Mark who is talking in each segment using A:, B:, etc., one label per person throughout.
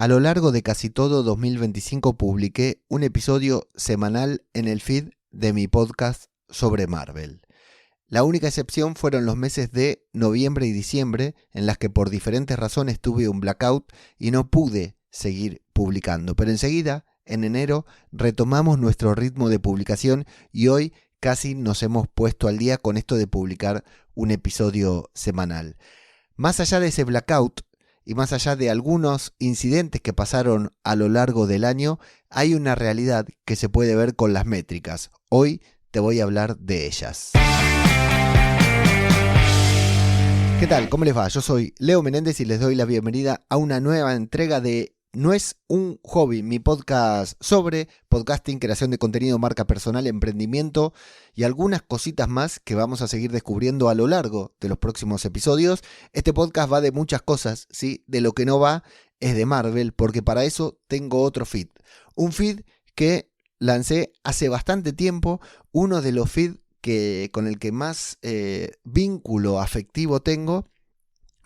A: A lo largo de casi todo 2025 publiqué un episodio semanal en el feed de mi podcast sobre Marvel. La única excepción fueron los meses de noviembre y diciembre, en las que por diferentes razones tuve un blackout y no pude seguir publicando. Pero enseguida, en enero, retomamos nuestro ritmo de publicación y hoy casi nos hemos puesto al día con esto de publicar un episodio semanal. Más allá de ese blackout, y más allá de algunos incidentes que pasaron a lo largo del año, hay una realidad que se puede ver con las métricas. Hoy te voy a hablar de ellas. ¿Qué tal? ¿Cómo les va? Yo soy Leo Menéndez y les doy la bienvenida a una nueva entrega de No es un hobby, mi podcast sobre podcasting, creación de contenido, marca personal, emprendimiento y algunas cositas más que vamos a seguir descubriendo a lo largo de los próximos episodios. Este podcast va de muchas cosas, ¿sí? De lo que no va es de Marvel, porque para eso tengo otro feed. Un feed que lancé hace bastante tiempo, uno de los feeds con el que más vínculo afectivo tengo,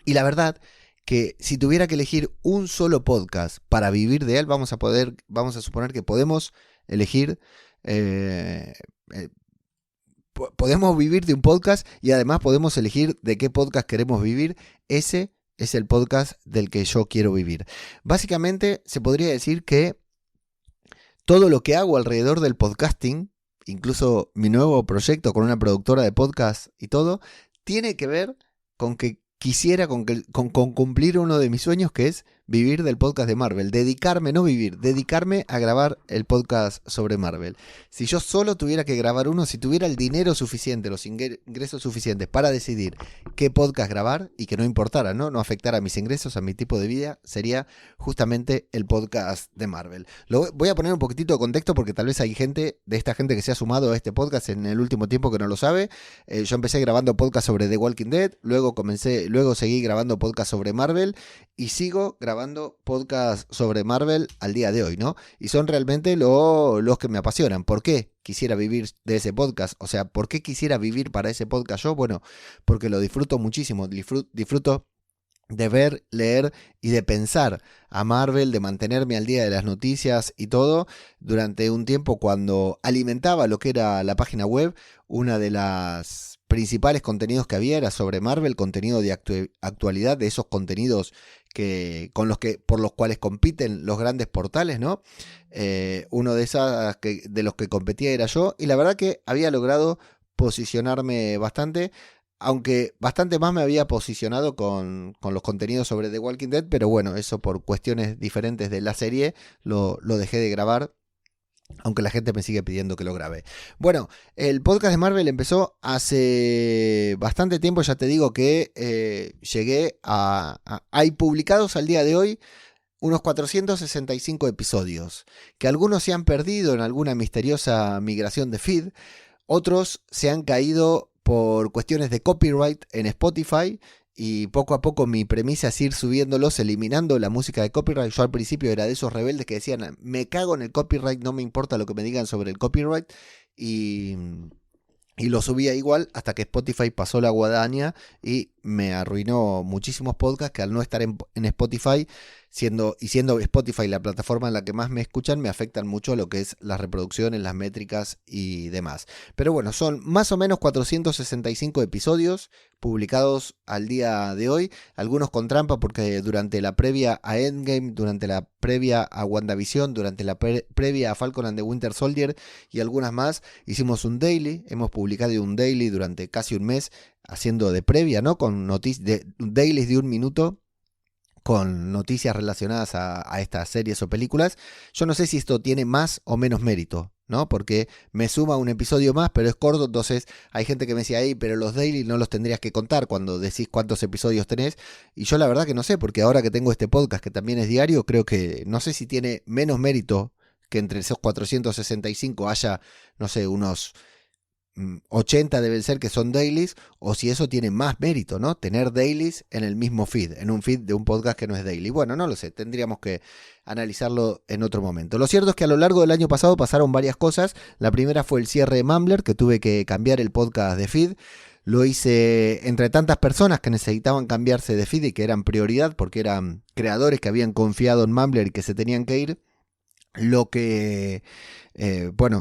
A: y la verdad que si tuviera que elegir un solo podcast para vivir de él, vamos a suponer que podemos elegir, podemos vivir de un podcast y además podemos elegir de qué podcast queremos vivir. Ese es el podcast del que yo quiero vivir. Básicamente se podría decir que todo lo que hago alrededor del podcasting, incluso mi nuevo proyecto con una productora de podcast y todo, tiene que ver con que quisiera con cumplir uno de mis sueños, que es vivir del podcast de Marvel. Dedicarme a grabar el podcast sobre Marvel. Si yo solo tuviera que grabar uno, si tuviera el dinero suficiente, los ingresos suficientes para decidir qué podcast grabar y que no importara, no afectara a mis ingresos, a mi tipo de vida, sería justamente el podcast de Marvel. Voy a poner un poquitito de contexto porque tal vez hay gente que se ha sumado a este podcast en el último tiempo que no lo sabe. Yo empecé grabando podcast sobre The Walking Dead, luego seguí grabando podcast sobre Marvel y sigo grabando podcast sobre Marvel al día de hoy, ¿no? Y son realmente los que me apasionan. ¿Por qué quisiera vivir de ese podcast? O sea, ¿por qué quisiera vivir para ese podcast yo? Bueno, porque lo disfruto muchísimo. Disfruto de ver, leer y de pensar a Marvel, de mantenerme al día de las noticias y todo. Durante un tiempo, cuando alimentaba lo que era la página web, una de las principales contenidos que había era sobre Marvel, contenido de actualidad, de esos contenidos por los cuales compiten los grandes portales, ¿no? Uno de los que competía era yo, y la verdad que había logrado posicionarme bastante, aunque bastante más me había posicionado con los contenidos sobre The Walking Dead, pero bueno, eso por cuestiones diferentes de la serie lo dejé de grabar, aunque la gente me sigue pidiendo que lo grabe. Bueno, el podcast de Marvel empezó hace bastante tiempo, ya te digo que llegué hay publicados al día de hoy unos 465 episodios, que algunos se han perdido en alguna misteriosa migración de feed, otros se han caído por cuestiones de copyright en Spotify. Y poco a poco mi premisa es ir subiéndolos, eliminando la música de copyright. Yo al principio era de esos rebeldes que decían, me cago en el copyright, no me importa lo que me digan sobre el copyright. Y lo subía igual hasta que Spotify pasó la guadaña y me arruinó muchísimos podcasts que al no estar en Spotify, siendo Spotify la plataforma en la que más me escuchan, me afectan mucho lo que es las reproducciones, las métricas y demás. Pero bueno, son más o menos 465 episodios publicados al día de hoy, algunos con trampa porque durante la previa a Endgame, durante la previa a WandaVision, durante la previa a Falcon and the Winter Soldier y algunas más, hicimos un daily, hemos publicado un daily durante casi un mes haciendo de previa, ¿no? Con dailies de un minuto, con noticias relacionadas a estas series o películas. Yo no sé si esto tiene más o menos mérito, ¿no? Porque me suma un episodio más, pero es corto, entonces hay gente que me decía, pero los daily no los tendrías que contar cuando decís cuántos episodios tenés, y yo la verdad que no sé, porque ahora que tengo este podcast que también es diario, creo que no sé si tiene menos mérito que entre esos 465 haya, no sé, unos 80 deben ser que son dailies, o si eso tiene más mérito, ¿no? Tener dailies en el mismo feed, en un feed de un podcast que no es daily. Bueno, no lo sé, tendríamos que analizarlo en otro momento. Lo cierto es que a lo largo del año pasado pasaron varias cosas. La primera fue el cierre de Mumbler, que tuve que cambiar el podcast de feed. Lo hice entre tantas personas que necesitaban cambiarse de feed y que eran prioridad porque eran creadores que habían confiado en Mumbler y que se tenían que ir.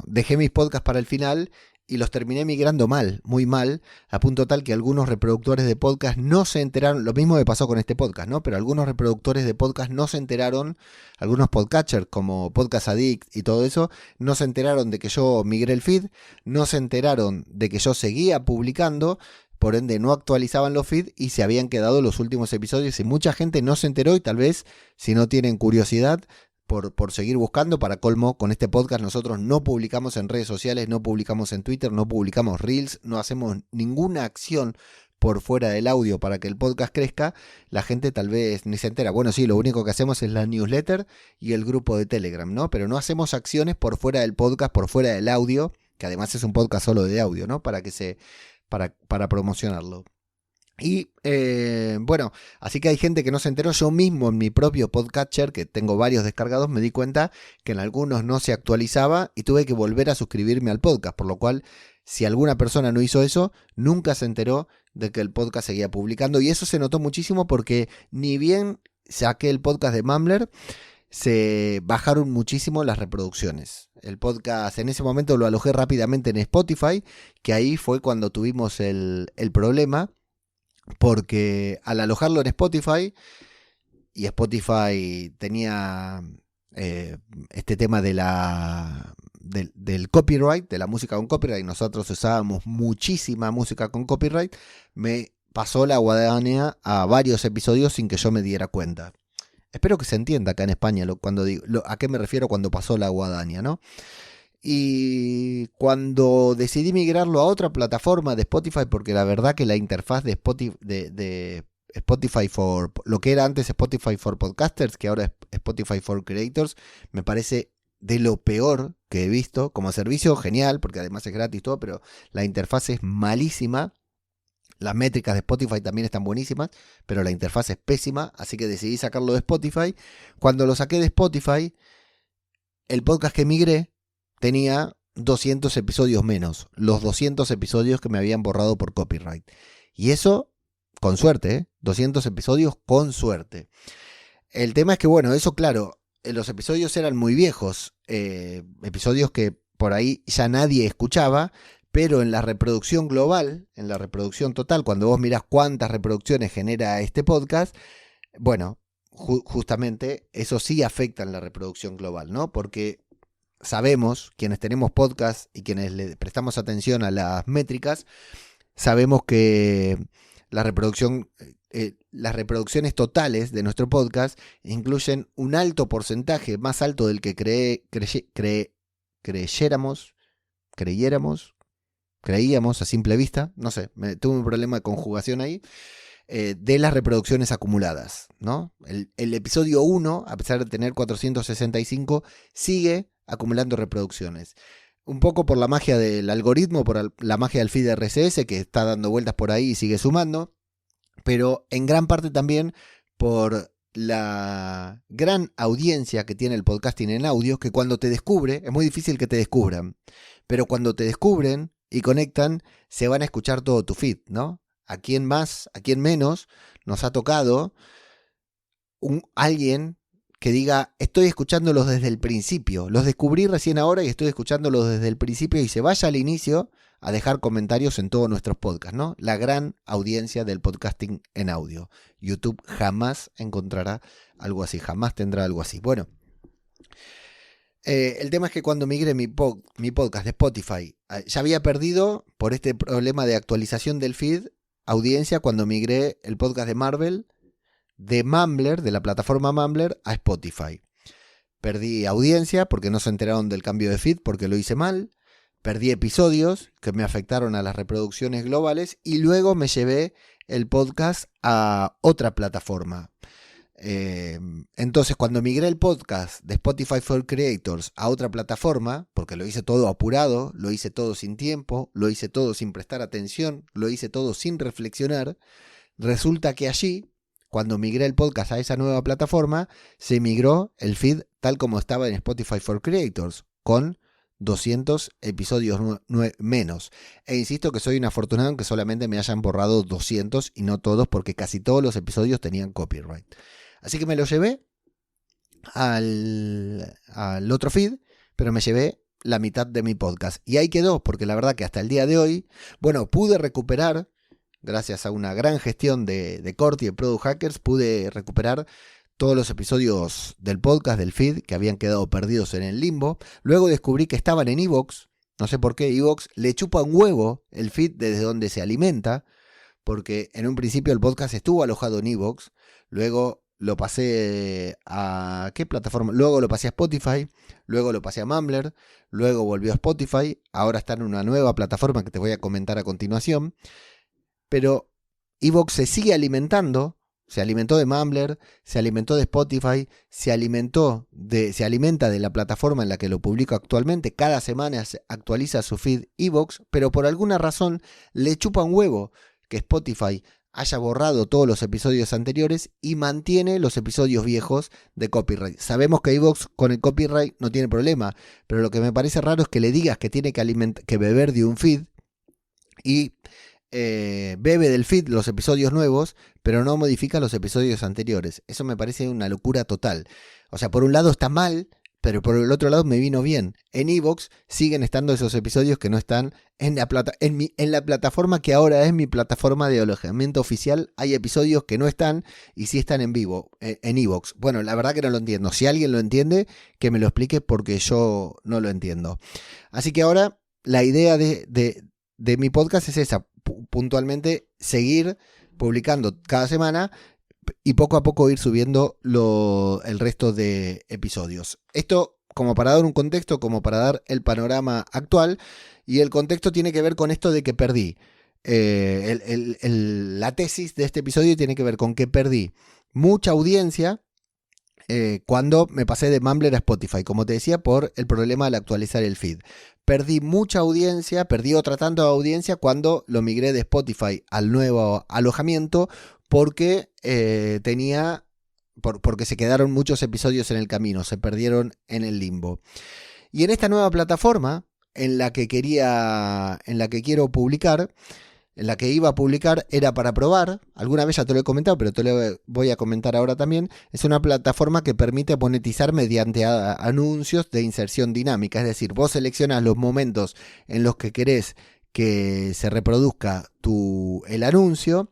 A: Dejé mis podcasts para el final y los terminé migrando mal, muy mal, a punto tal que algunos reproductores de podcast no se enteraron. Lo mismo me pasó con este podcast, ¿no? Pero algunos reproductores de podcast no se enteraron, algunos podcatchers como Podcast Addict y todo eso, no se enteraron de que yo migré el feed, no se enteraron de que yo seguía publicando. Por ende no actualizaban los feeds y se habían quedado los últimos episodios y mucha gente no se enteró y tal vez, si no tienen curiosidad, por seguir buscando. Para colmo, con este podcast nosotros no publicamos en redes sociales, no publicamos en Twitter, no publicamos Reels, no hacemos ninguna acción por fuera del audio para que el podcast crezca. La gente tal vez ni se entera. Bueno, sí, lo único que hacemos es la newsletter y el grupo de Telegram, ¿no? Pero no hacemos acciones por fuera del podcast, por fuera del audio, que además es un podcast solo de audio, ¿no? Para promocionarlo. Y así que hay gente que no se enteró. Yo mismo en mi propio podcatcher, que tengo varios descargados, me di cuenta que en algunos no se actualizaba y tuve que volver a suscribirme al podcast, por lo cual si alguna persona no hizo eso, nunca se enteró de que el podcast seguía publicando. Y eso se notó muchísimo porque ni bien saqué el podcast de Mumbler, se bajaron muchísimo las reproducciones. El podcast en ese momento lo alojé rápidamente en Spotify, que ahí fue cuando tuvimos el problema. Porque al alojarlo en Spotify, y Spotify tenía este tema del copyright, de la música con copyright, nosotros usábamos muchísima música con copyright, me pasó la guadaña a varios episodios sin que yo me diera cuenta. Espero que se entienda acá en España a qué me refiero cuando pasó la guadaña, ¿no? Y cuando decidí migrarlo a otra plataforma de Spotify, porque la verdad que la interfaz de Spotify for, lo que era antes Spotify for Podcasters, que ahora es Spotify for Creators, me parece de lo peor que he visto. Como servicio, genial, porque además es gratis todo, pero la interfaz es malísima. Las métricas de Spotify también están buenísimas, pero la interfaz es pésima, así que decidí sacarlo de Spotify. Cuando lo saqué de Spotify, el podcast que migré tenía 200 episodios menos, los 200 episodios que me habían borrado por copyright. Y eso, con suerte, 200 episodios con suerte. El tema es que, bueno, eso claro, los episodios eran muy viejos, episodios que por ahí ya nadie escuchaba, pero en la reproducción global, en la reproducción total, cuando vos mirás cuántas reproducciones genera este podcast, bueno, justamente eso sí afecta en la reproducción global, ¿no? Porque sabemos, quienes tenemos podcast y quienes le prestamos atención a las métricas, sabemos que las reproducciones totales de nuestro podcast incluyen un alto porcentaje, más alto del que creíamos a simple vista, no sé, tuve un problema de conjugación ahí, de las reproducciones acumuladas, ¿no? El episodio 1, a pesar de tener 465, sigue acumulando reproducciones. Un poco por la magia del algoritmo, por la magia del feed RSS que está dando vueltas por ahí y sigue sumando, pero en gran parte también por la gran audiencia que tiene el podcasting en audio, que cuando te descubre, es muy difícil que te descubran, pero cuando te descubren y conectan, se van a escuchar todo tu feed, ¿no? A quién más, a quién menos, nos ha tocado alguien que diga, estoy escuchándolos desde el principio, los descubrí recién ahora y estoy escuchándolos desde el principio, y se vaya al inicio a dejar comentarios en todos nuestros podcasts, ¿no? La gran audiencia del podcasting en audio. YouTube jamás encontrará algo así, jamás tendrá algo así. Bueno, el tema es que cuando migré mi podcast de Spotify, ya había perdido, por este problema de actualización del feed, audiencia cuando migré el podcast de Marvel de Mumbler, de la plataforma Mumbler, a Spotify. Perdí audiencia porque no se enteraron del cambio de feed, porque lo hice mal. Perdí episodios que me afectaron a las reproducciones globales y luego me llevé el podcast a otra plataforma. Entonces, cuando migré el podcast de Spotify for Creators a otra plataforma, porque lo hice todo apurado, lo hice todo sin tiempo, lo hice todo sin prestar atención, lo hice todo sin reflexionar, resulta que allí, cuando migré el podcast a esa nueva plataforma, se migró el feed tal como estaba en Spotify for Creators, con 200 episodios menos. E insisto que soy un afortunado en que solamente me hayan borrado 200 y no todos, porque casi todos los episodios tenían copyright. Así que me lo llevé al otro feed, pero me llevé la mitad de mi podcast. Y ahí quedó, porque la verdad que hasta el día de hoy, bueno, pude recuperar, gracias a una gran gestión de Corti y de Product Hackers, pude recuperar todos los episodios del podcast, del feed, que habían quedado perdidos en el limbo. Luego descubrí que estaban en iVoox. No sé por qué iVoox le chupa un huevo el feed desde donde se alimenta, porque en un principio el podcast estuvo alojado en iVoox. Luego lo pasé a... ¿qué plataforma? Luego lo pasé a Spotify. Luego lo pasé a Mumbler. Luego volvió a Spotify. Ahora está en una nueva plataforma que te voy a comentar a continuación. Pero iVoox se sigue alimentando. Se alimentó de Mumbler, se alimentó de Spotify, se alimenta de la plataforma en la que lo publico actualmente. Cada semana se actualiza su feed iVoox, pero por alguna razón le chupa un huevo que Spotify haya borrado todos los episodios anteriores y mantiene los episodios viejos de copyright. Sabemos que iVoox con el copyright no tiene problema, pero lo que me parece raro es que le digas que tiene que beber de un feed y bebe del feed los episodios nuevos, pero no modifica los episodios anteriores. Eso me parece una locura total. O sea, por un lado está mal, pero por el otro lado me vino bien. En iVoox siguen estando esos episodios que no están en la plataforma que ahora es mi plataforma de alojamiento oficial. Hay episodios que no están y sí están en vivo, en iVoox. Bueno, la verdad que no lo entiendo. Si alguien lo entiende, que me lo explique, porque yo no lo entiendo. Así que ahora la idea de mi podcast es esa, puntualmente seguir publicando cada semana y poco a poco ir subiendo el resto de episodios. Esto como para dar un contexto, como para dar el panorama actual, y el contexto tiene que ver con esto de que perdí. La tesis de este episodio tiene que ver con que perdí mucha audiencia cuando me pasé de Mumbler a Spotify, como te decía, por el problema al actualizar el feed. Perdí mucha audiencia, perdí otra tanto de audiencia cuando lo migré de Spotify al nuevo alojamiento, porque porque se quedaron muchos episodios en el camino, se perdieron en el limbo. Y en esta nueva plataforma, en la que quiero publicar, en la que iba a publicar, era para probar. Alguna vez ya te lo he comentado, pero te lo voy a comentar ahora también. Es una plataforma que permite monetizar mediante anuncios de inserción dinámica. Es decir, vos seleccionas los momentos en los que querés que se reproduzca el anuncio,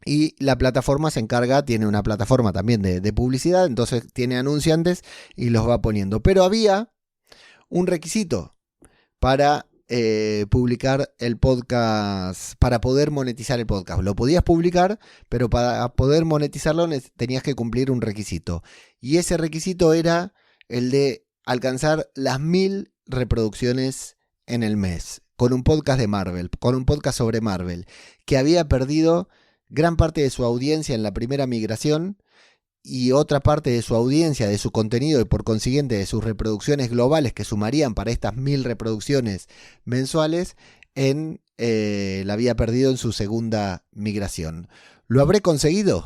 A: y la plataforma se encarga, tiene una plataforma también de publicidad, entonces tiene anunciantes y los va poniendo. Pero había un requisito para publicar el podcast, para poder monetizar el podcast. Lo podías publicar, pero para poder monetizarlo tenías que cumplir un requisito. Y ese requisito era el de alcanzar las 1000 reproducciones en el mes, con un podcast de Marvel, con un podcast sobre Marvel, que había perdido gran parte de su audiencia en la primera migración y otra parte de su audiencia, de su contenido y por consiguiente de sus reproducciones globales que sumarían para estas 1000 reproducciones mensuales, la había perdido en su segunda migración. ¿Lo habré conseguido?